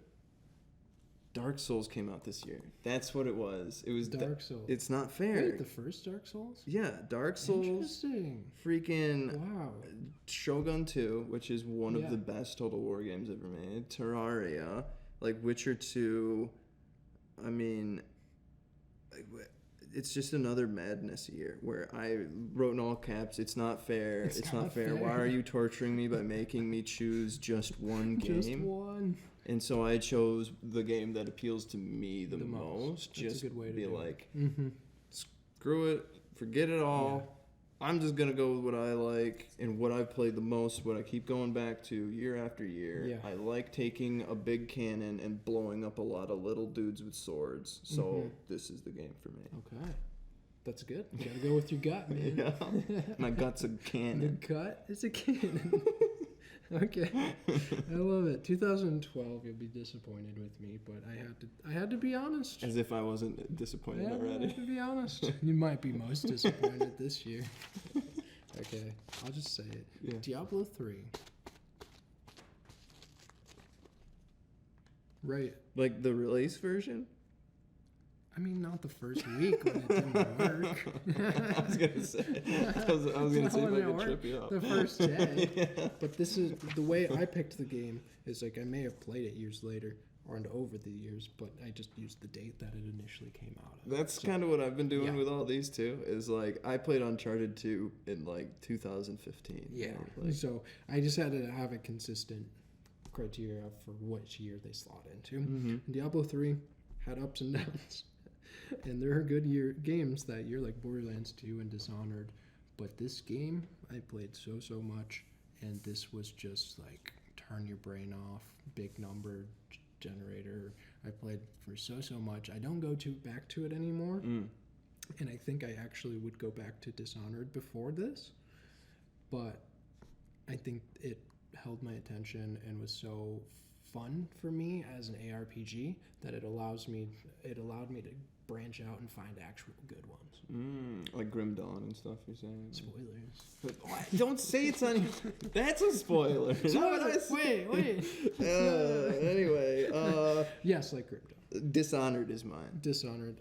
Dark Souls came out this year. That's what it was. It was Dark Souls. It's not fair. Wait, the first Dark Souls? Yeah, Dark Souls. Interesting. Freaking wow. Shogun 2, which is one of the best Total War games ever made. Terraria, like Witcher 2. I mean, it's just another madness year where I wrote in all caps, it's not fair. It's not fair. Why are you torturing me by making me choose just one game? Just one. And so I chose the game that appeals to me the most. That's just a good way to be do like, it. Screw it, forget it all. Yeah. I'm just going to go with what I like and what I've played the most, what I keep going back to year after year. Yeah. I like taking a big cannon and blowing up a lot of little dudes with swords. So this is the game for me. Okay. That's good. You got to go with your gut, man. Yeah. My gut's a cannon. Your gut is a cannon. Okay. I love it. 2012, you'll be disappointed with me, but I had to be honest. As if I wasn't disappointed already. I had to be honest. You might be most disappointed this year. Okay, I'll just say it. Yeah. Diablo 3. Right. Like the release version? I mean, not the first week when it didn't work. I was gonna say if I could trip you up. The first day. Yeah. But this is the way I picked the game. Is like I may have played it years later or over the years, but I just used the date that it initially came out of. That's kind of what I've been doing with all these too. Is like I played Uncharted 2 in like 2015. Yeah. Like, so I just had to have a consistent criteria for which year they slot into. And Diablo 3 had ups and downs. And there are good games that year, like Borderlands 2 and Dishonored. But this game, I played so much. And this was just like, turn your brain off, big number generator. I played for so much. I don't go back to it anymore. And I think I actually would go back to Dishonored before this. But I think it held my attention and was so fun for me as an ARPG that it allowed me to branch out and find actual good ones. Like Grim Dawn and stuff, you're saying? Spoilers. But, don't say it's on... That's a spoiler. Wait. Anyway. Yes, like Grim Dawn. Dishonored is mine. Dishonored.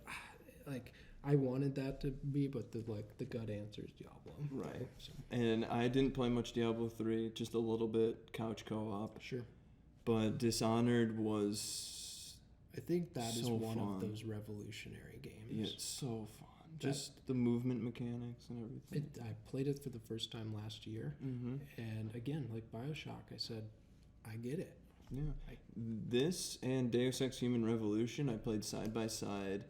Like, I wanted that to be, but the gut answer is Diablo. Right. So. And I didn't play much Diablo 3, just a little bit couch co-op. Sure. But Dishonored was... I think that is one of those revolutionary games. Yeah, it's so fun. Just the movement mechanics and everything. I played it for the first time last year. And again, like BioShock, I said, I get it. Yeah. This and Deus Ex Human Revolution, I played side by side.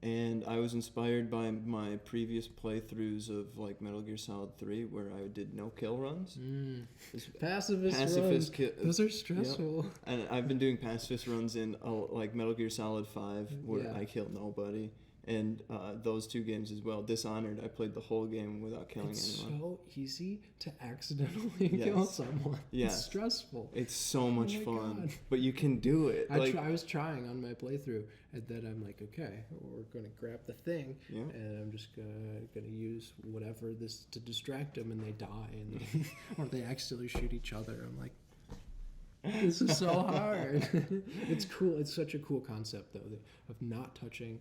And I was inspired by my previous playthroughs of like Metal Gear Solid 3, where I did no kill runs. Pacifist runs. Those are stressful. Yep. And I've been doing pacifist runs in like Metal Gear Solid 5, where I kill nobody. And those two games as well. Dishonored, I played the whole game without killing anyone. It's so easy to accidentally kill someone. Yes. It's stressful. It's so much fun. God. But you can do it. I was trying on my playthrough, and then I'm like, okay, we're going to grab the thing, and I'm just going to use whatever this to distract them, and they die, or they accidentally shoot each other. I'm like, this is so hard. It's cool. It's such a cool concept, though, of not killing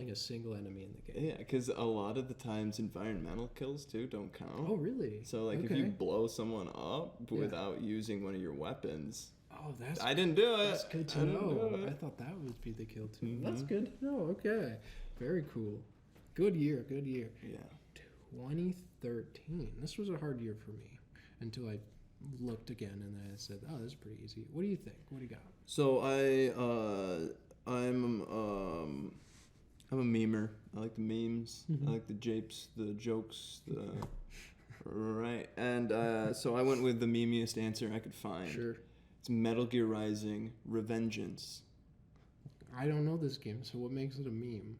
a single enemy in the game. Yeah, because a lot of the times environmental kills, too, don't count. Oh, really? So, like, if you blow someone up without using one of your weapons... Oh, I didn't do it. That's good to know. I thought that would be the kill, too. That's good to know. Okay. Very cool. Good year. Yeah. 2013. This was a hard year for me until I looked again and then I said, oh, this is pretty easy. What do you think? What do you got? So I'm a memer. I like the memes. I like the japes, the jokes, right. And so I went with the memeiest answer I could find. Sure. It's Metal Gear Rising: Revengeance. I don't know this game, so what makes it a meme?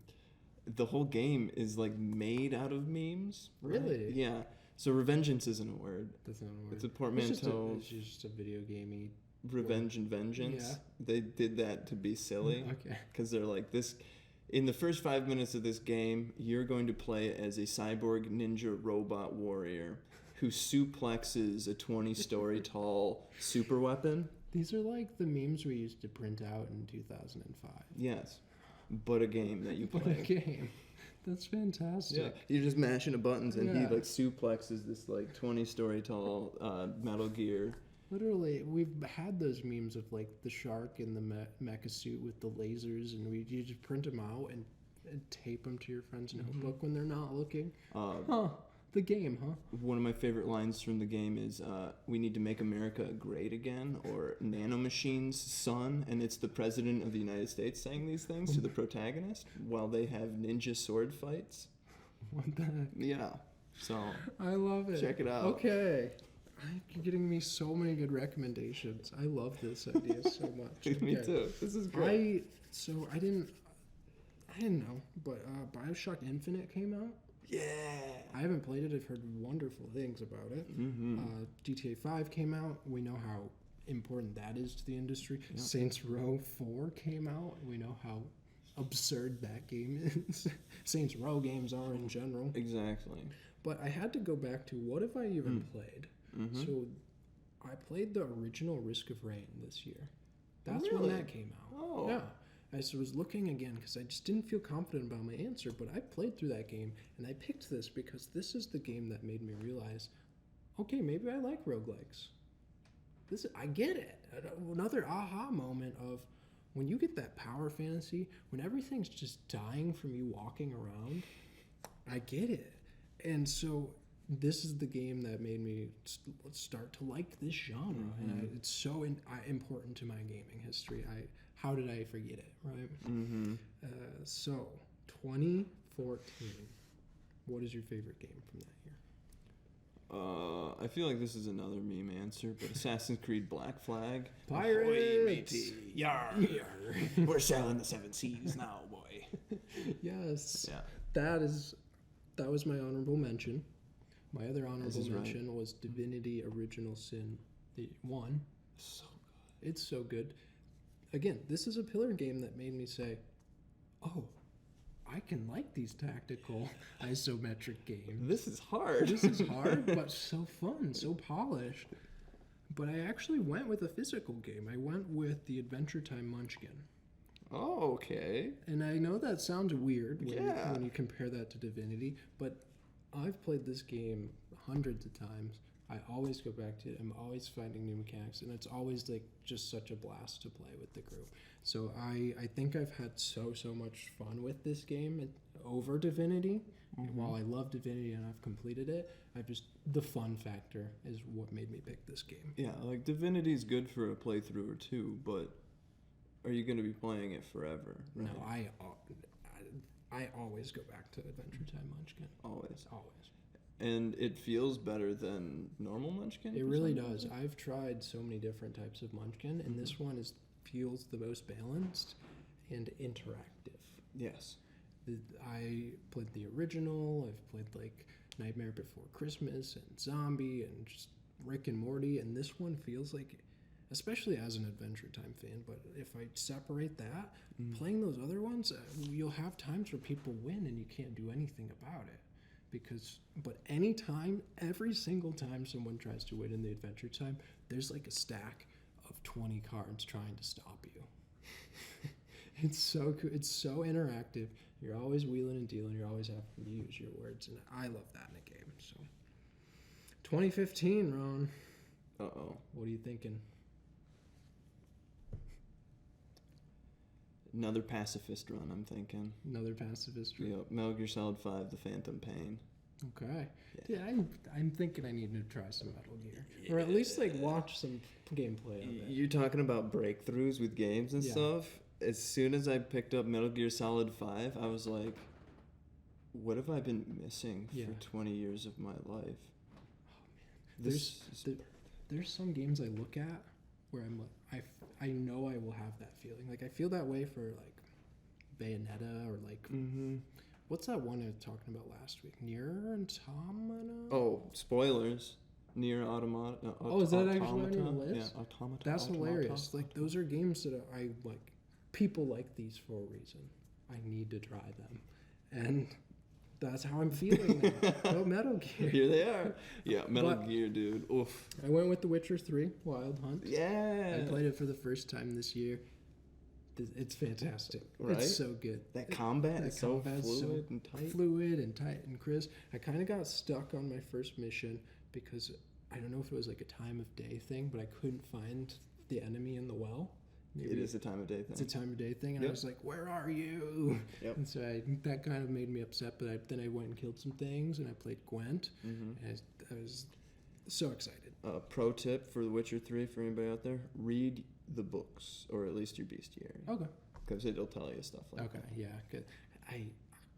The whole game is like made out of memes. Really? Right? Yeah. So Revengeance isn't a word. That's not a word. It's a portmanteau. It's just a video gamey. Revenge and vengeance. Yeah. They did that to be silly. Okay. Because they're like this. In the first 5 minutes of this game, you're going to play as a cyborg ninja robot warrior who suplexes a 20-story tall super weapon. These are like the memes we used to print out in 2005. Yes, but a game that you play. But a game. That's fantastic. Yeah, you're just mashing the buttons, and he Yeah. like suplexes this like 20-story tall Metal Gear. Literally, we've had those memes of like the shark in the mecha suit with the lasers, and you just print them out and tape them to your friend's notebook when they're not looking. The game, huh? One of my favorite lines from the game is, "We need to make America great again," or "Nanomachines, son," and it's the president of the United States saying these things to the protagonist while they have ninja sword fights. What the heck? Yeah, so I love it. check it out. Okay. You're getting me so many good recommendations. I love this idea so much. Me too. This is great. I didn't know, but BioShock Infinite came out. Yeah. I haven't played it. I've heard wonderful things about it. GTA 5 came out. We know how important that is to the industry. Yep. Saints Row 4 came out. We know how absurd that game is. Saints Row games are in general. Exactly. But I had to go back to what have I even played? So I played the original Risk of Rain this year. That's when that came out. Oh. Yeah. I was looking again because I just didn't feel confident about my answer, but I played through that game, and I picked this because this is the game that made me realize, okay, maybe I like roguelikes. I get it. Another aha moment of when you get that power fantasy, when everything's just dying from you walking around, I get it. And so this is the game that made me start to like this genre, and it's so important to my gaming history. How did I forget it, right? So, 2014. What is your favorite game from that year? I feel like this is another meme answer, but Assassin's Creed Black Flag. Pirates! Ahoy, matey. Yar, yar. We're sailing the 7 seas now, boy. Yes. Yeah. That was my honorable mention. My other honorable mention was Mm-hmm. Divinity Original Sin 1. So good. It's so good. Again, this is a pillar game that made me say, oh, I can like these tactical isometric games. This is hard. This is hard, but so fun, so polished. But I actually went with a physical game. I went with the Adventure Time Munchkin. Oh, okay. And I know that sounds weird Yeah. when you compare that to Divinity, but I've played this game hundreds of times. I always go back to it. I'm always finding new mechanics, and it's always like just such a blast to play with the group. So I think I've had so much fun with this game over Divinity. While I love Divinity and I've completed it, the fun factor is what made me pick this game. Yeah, like Divinity is good for a playthrough or two, but are you going to be playing it forever? Right? No, I always go back to Adventure Time Munchkin. Always. And it feels better than normal Munchkin? It really does. I've tried so many different types of Munchkin, and this one feels the most balanced and interactive. Yes. I played the original. I've played like Nightmare Before Christmas and Zombie and just Rick and Morty, and this one feels like, especially as an Adventure Time fan, but if I separate that, playing those other ones, you'll have times where people win and you can't do anything about it. But every single time someone tries to win in the Adventure Time, there's like a stack of 20 cards trying to stop you. It's so cool. It's so interactive. You're always wheeling and dealing. You're always having to use your words, and I love that in a game. So, 2015, Ron. Uh-oh. What are you thinking? Another pacifist run, I'm thinking. Another pacifist run. Yep. Metal Gear Solid 5, The Phantom Pain. Okay. Yeah, I'm thinking I need to try some Metal Gear. Or at least like watch some gameplay of it. You're talking about breakthroughs with games and stuff. As soon as I picked up Metal Gear Solid 5, I was like, what have I been missing for 20 years of my life? Oh man. There's some games I look at where I'm like, I know I will have that feeling. Like I feel that way for like Bayonetta or like what's that one I was talking about last week? Nier Automata? Oh, spoilers. Nier Automata. Is that actually on your list? Yeah, Automata. That's hilarious. Like those are games that I like. People like these for a reason. I need to try them. And That's how I'm feeling now. Oh, Metal Gear. Here they are. Yeah, Metal Gear, dude. Oof. I went with The Witcher 3, Wild Hunt. Yeah. I played it for the first time this year. It's fantastic. Right? It's so good. That combat is so fluid and tight. Fluid and tight and crisp. I kind of got stuck on my first mission because I don't know if it was like a time of day thing, but I couldn't find the enemy in the well. Maybe it is a time of day thing. It's a time of day thing, and I was like, "Where are you?" Yep. And so that kind of made me upset. But then I went and killed some things, and I played Gwent, and I was so excited. Pro tip for The Witcher 3 for anybody out there: read the books, or at least your bestiary. Okay. Because it'll tell you stuff like that. Okay, yeah. Cause I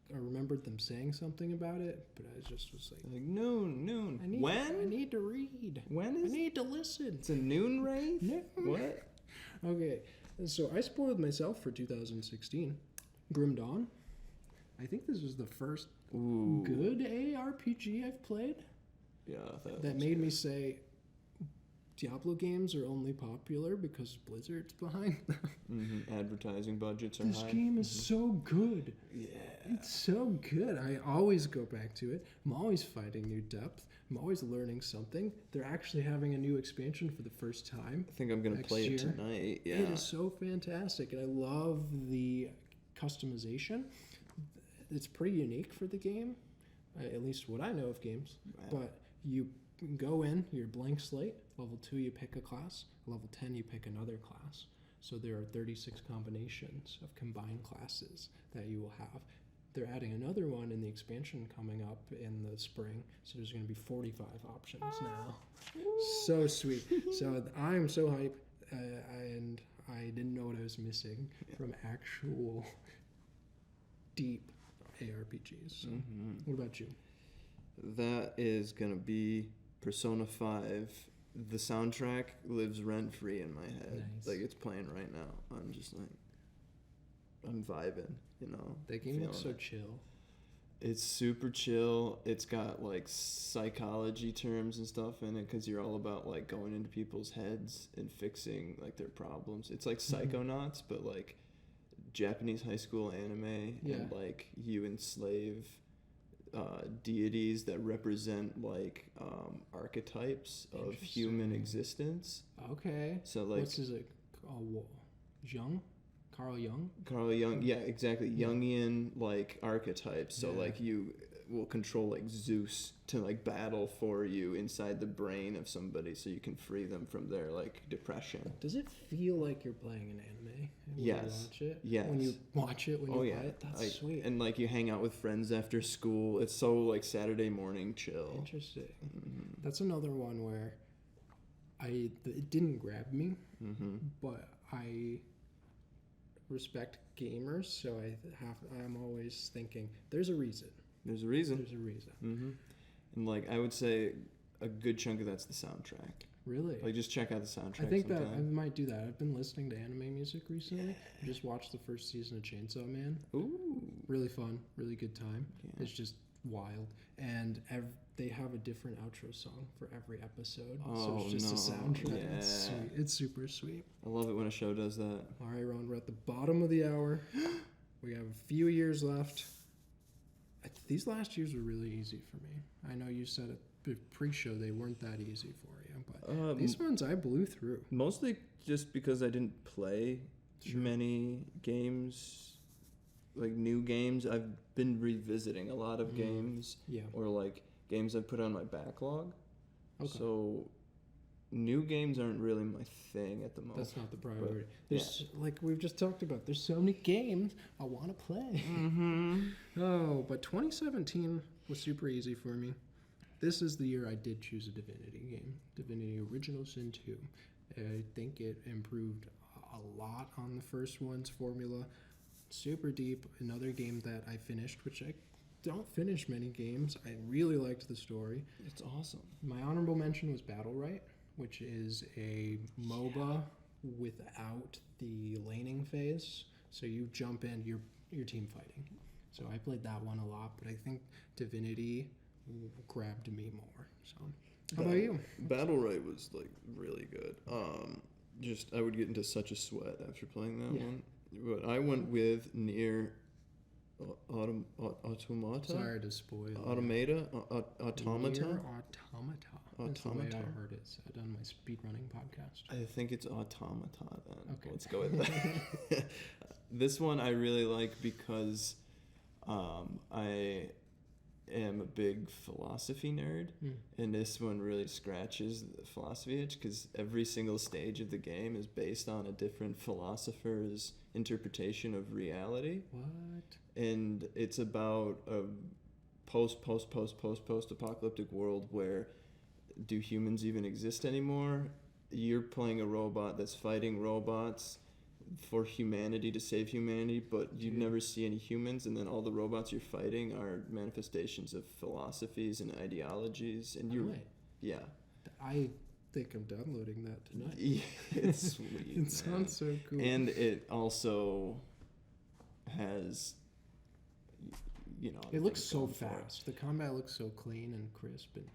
remembered them saying something about it, but I just was like noon. I need to read. When is? I need to listen. It's a noon rave. No. What? Okay, so I spoiled myself for 2016. Grim Dawn. I think this was the first good ARPG I've played. Yeah, that made me say Diablo games are only popular because Blizzard's behind them. Advertising budgets are high. This game is so good. Yeah. It's so good. I always go back to it. I'm always finding new depth. I'm always learning something. They're actually having a new expansion for the first time. I think I'm going to play it tonight. Yeah. It is so fantastic. And I love the customization. It's pretty unique for the game, at least what I know of games. Wow. But you go in, you're blank slate. Level 2, you pick a class. Level 10, you pick another class. So there are 36 combinations of combined classes that you will have. They're adding another one in the expansion coming up in the spring. So there's going to be 45 options now. So sweet. So I'm so hyped. And I didn't know what I was missing from actual deep ARPGs. So what about you? That is going to be Persona 5. The soundtrack lives rent-free in my head. Nice. Like, it's playing right now. I'm just like, I'm vibing, you know. That game looks so chill. It's super chill. It's got, like, psychology terms and stuff in it because you're all about, like, going into people's heads and fixing, like, their problems. It's like Psychonauts, but, like, Japanese high school anime. And, like, you enslave deities that represent like archetypes of human existence. Okay. So like, what's his Jung? Carl Jung? Carl Jung, yeah, exactly. Jungian like archetypes. So like you will control like Zeus to like battle for you inside the brain of somebody so you can free them from their like depression. Does it feel like you're playing an anime? Yes. You watch it? Yes. When you watch it, when you play it? That's sweet. And like you hang out with friends after school. It's so like Saturday morning chill. Interesting. That's another one where it didn't grab me, but I respect gamers, so I'm always thinking there's a reason. There's a reason. There's a reason. And like I would say a good chunk of that's the soundtrack. Really? Like just check out the soundtrack. I think that I might do that. I've been listening to anime music recently. I just watched the first season of Chainsaw Man. Ooh. Really fun. Really good time. Yeah. It's just wild. And they have a different outro song for every episode. So it's just a soundtrack. Yeah. It's sweet. It's super sweet. I love it when a show does that. All right, Ron, we're at the bottom of the hour. We have a few years left. These last years were really easy for me. I know you said it pre-show they weren't that easy for you, but these ones I blew through. Mostly just because I didn't play many games, like new games. I've been revisiting a lot of games, or like games I've put on my backlog. Okay. So new games aren't really my thing at the moment. That's not the priority. There's like we've just talked about. There's so many games I want to play. But 2017 was super easy for me. This is the year I did choose a Divinity game, Divinity Original Sin 2. I think it improved a lot on the first one's formula. Super deep. Another game that I finished, which I don't finish many games. I really liked the story. It's awesome. My honorable mention was Battle Right, which is a MOBA without the laning phase. So you jump in, you're team fighting. So I played that one a lot, but I think Divinity grabbed me more. So how about you? Battle Right was like really good. Just I would get into such a sweat after playing that one. But I went with Nier Automata? Sorry to spoil. Automata? Automata? Nier Automata. That's the way I heard it said on my speedrunning podcast. I think it's Automata then. Okay. Let's go with that. This one I really like because I am a big philosophy nerd, and this one really scratches the philosophy itch because every single stage of the game is based on a different philosopher's interpretation of reality. What? And it's about a post-apocalyptic world where do humans even exist anymore? You're playing a robot that's fighting robots for humanity to save humanity, but you never see any humans, and then all the robots you're fighting are manifestations of philosophies and ideologies, and I think I'm downloading that tonight. Yeah, it's sweet. It sounds so cool. And it also has, it looks so fast. The combat looks so clean and crisp, and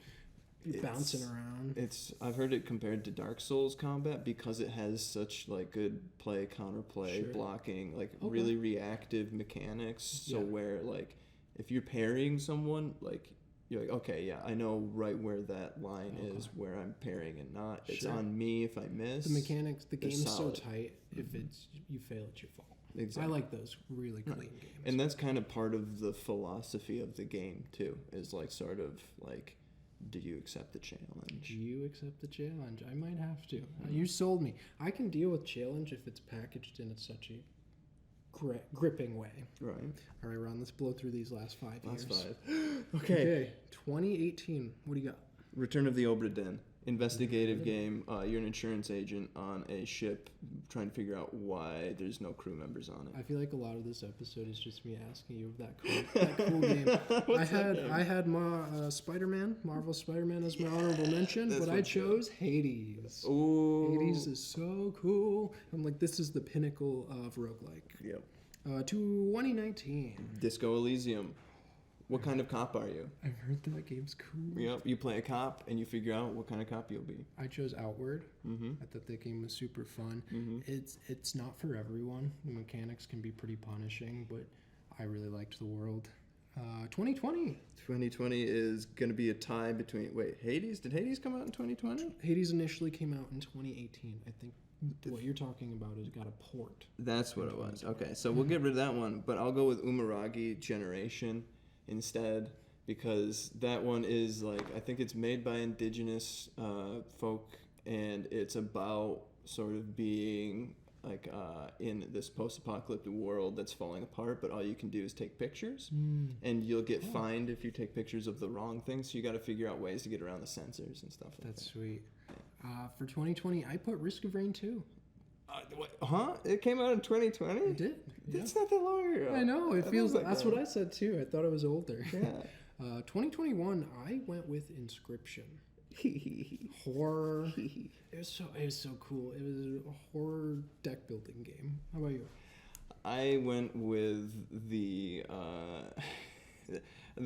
you're bouncing around. I've heard it compared to Dark Souls combat because it has such good play, counterplay, blocking, really reactive mechanics. So where if you're parrying someone, you're like, okay, yeah, I know right where that line is, where I'm parrying and not. It's on me if I miss. The mechanics, the game's so tight. If you fail, it's your fault. Exactly. I like those really clean games. And that's kind of part of the philosophy of the game too. Is do you accept the challenge? Do you accept the challenge? I might have to. You sold me. I can deal with challenge if it's packaged in such a gripping way. Right. All right, Ron, let's blow through these last 5 years. Last 5. Okay. 2018. What do you got? Return of the Obra Dinn. Investigative game. You're an insurance agent on a ship trying to figure out why there's no crew members on it. I feel like a lot of this episode is just me asking you of that cool game. I had my Spider-Man, Marvel Spider-Man as my honorable mention, but I chose Hades. Ooh. Hades is so cool. I'm like, this is the pinnacle of roguelike. Yep. 2019. Disco Elysium. What kind of cop are you? I've heard that game's cool. Yep, you play a cop and you figure out what kind of cop you'll be. I chose Outward. Mm-hmm. I thought that game was super fun. Mm-hmm. It's not for everyone. The mechanics can be pretty punishing, but I really liked the world. 2020. 2020 is going to be a tie between... Wait, Hades? Did Hades come out in 2020? Hades initially came out in 2018. I think what you're talking about is got a port. That's what it was. Okay, so we'll get rid of that one, but I'll go with Umaragi Generation instead, because that one is I think it's made by indigenous folk, and it's about sort of being in this post-apocalyptic world that's falling apart, but all you can do is take pictures, and you'll get fined if you take pictures of the wrong things, so you got to figure out ways to get around the censors and stuff like that. That's sweet. For 2020, I put Risk of Rain 2. Huh? It came out in 2020? It did. That's not that long ago. I know. It feels like that's what I said too. I thought it was older. Yeah. 2021, I went with Inscription. Horror. It was so cool. It was a horror deck building game. How about you? I went with the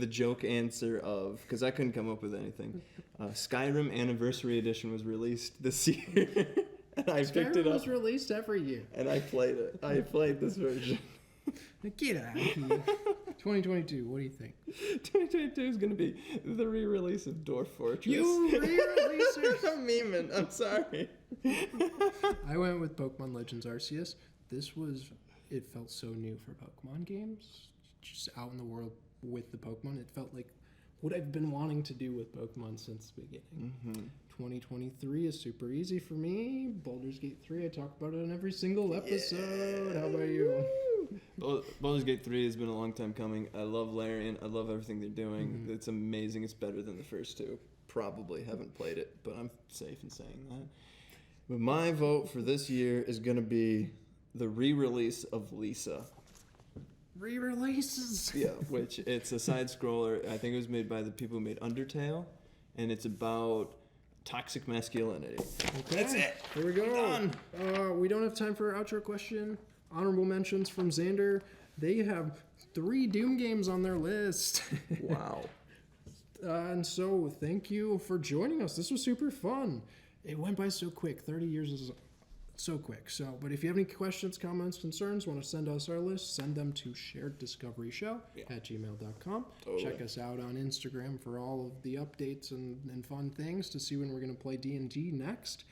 joke answer of, because I couldn't come up with anything. Skyrim Anniversary Edition was released this year. And I picked it up. It was released every year. And I played it. I played this version. Get out of here. 2022, what do you think? 2022 is going to be the re-release of Dwarf Fortress. You re-releaser! I'm memeing. I'm sorry. I went with Pokemon Legends Arceus. It felt so new for Pokemon games. Just out in the world with the Pokemon. It felt like what I've been wanting to do with Pokemon since the beginning. Mm-hmm. 2023 is super easy for me. Baldur's Gate 3, I talk about it in every single episode. Yeah. How about you? Baldur's Gate 3 has been a long time coming. I love Larian. I love everything they're doing. Mm-hmm. It's amazing. It's better than the first two. Probably haven't played it, but I'm safe in saying that. But my vote for this year is going to be the re-release of Lisa. Re-releases? Yeah, which it's a side-scroller. I think it was made by the people who made Undertale, and it's about toxic masculinity. Okay. That's it. Here we go. Done. We don't have time for our outro question. Honorable mentions from Xander. They have 3 Doom games on their list. Wow. And so thank you for joining us. This was super fun. It went by so quick. 30 years is so quick. So, but if you have any questions, comments, concerns, want to send us our list, send them to shareddiscoveryshow@gmail.com. Totally. Check us out on Instagram for all of the updates and fun things to see when we're going to play D&D next.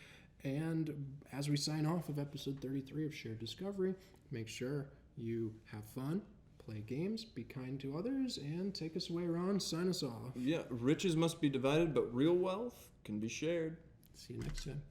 And as we sign off of episode 33 of Shared Discovery, make sure you have fun, play games, be kind to others, and take us away, Ron. Sign us off. Yeah, riches must be divided, but real wealth can be shared. See you next time.